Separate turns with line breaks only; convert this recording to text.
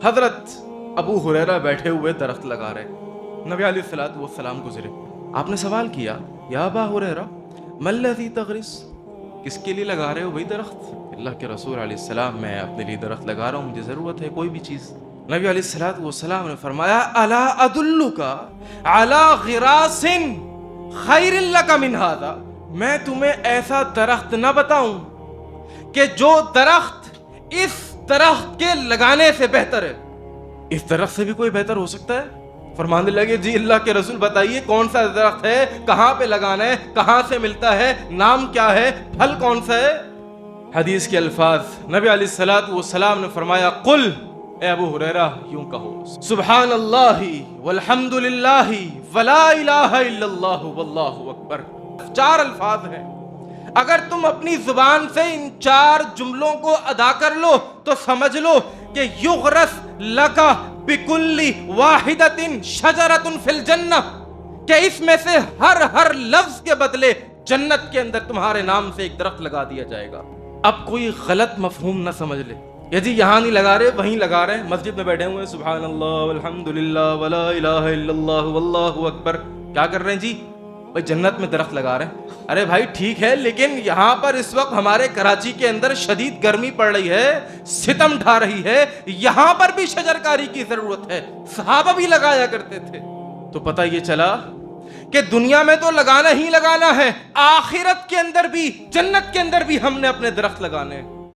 حضرت ابو ہریرہ بیٹھے ہوئے درخت لگا رہے، نبی علیہ الصلوۃ والسلام گزرے، آپ نے سوال کیا یا ابا ہریرہ ما الذی تغرس، کس کے لیے لگا رہے ہو بھائی درخت؟ اللہ کے رسول علیہ السلام میں اپنے لیے درخت لگا رہا ہوں، مجھے ضرورت ہے کوئی بھی چیز۔ نبی علیہ الصلوۃ والسلام نے فرمایا الا ادلک علی غراس خیر لک من ھذا، میں تمہیں ایسا درخت نہ بتاؤں کہ جو درخت اس درخت کے لگانے سے بہتر ہے؟ اس درخت سے بھی کوئی بہتر ہو سکتا ہے؟ فرمانے لگے جی اللہ کے رسول بتائیے کون سا درخت ہے، کہاں پہ لگانا ہے، کہاں سے ملتا ہے، نام کیا ہے، پھل کون سا ہے؟ حدیث کے الفاظ، نبی علیہ الصلوۃ والسلام نے فرمایا قل، اے ابو ہریرہ یوں کہو سبحان اللہ والحمد للہ ولا الہ الا اللہ واللہ اکبر۔ 4 الفاظ ہیں، اگر تم اپنی زبان سے ان 4 جملوں کو ادا کر لو تو سمجھ لو کہ یغرس لکا بکل واحدۃ شجرۃ فی الجنہ، کہ اس میں سے ہر لفظ کے بدلے جنت کے اندر تمہارے نام سے ایک درخت لگا دیا جائے گا۔ اب کوئی غلط مفہوم نہ سمجھ لے یا جی یہاں نہیں لگا رہے وہیں لگا رہے ہیں، مسجد میں بیٹھے ہوئے سبحان اللہ والحمد للہ ولا الہ الا اللہ واللہ اکبر، کیا کر رہے ہیں جی؟ بھائی جنت میں درخت لگا رہے ہیں۔ ارے بھائی ٹھیک ہے، لیکن یہاں پر اس وقت ہمارے کراچی کے اندر شدید گرمی پڑ رہی ہے، ستم ڈھا رہی ہے، یہاں پر بھی شجرکاری کی ضرورت ہے، صحابہ بھی لگایا کرتے تھے۔ تو پتہ یہ چلا کہ دنیا میں تو لگانا ہی لگانا ہے، آخرت کے اندر بھی، جنت کے اندر بھی ہم نے اپنے درخت لگانے ہیں۔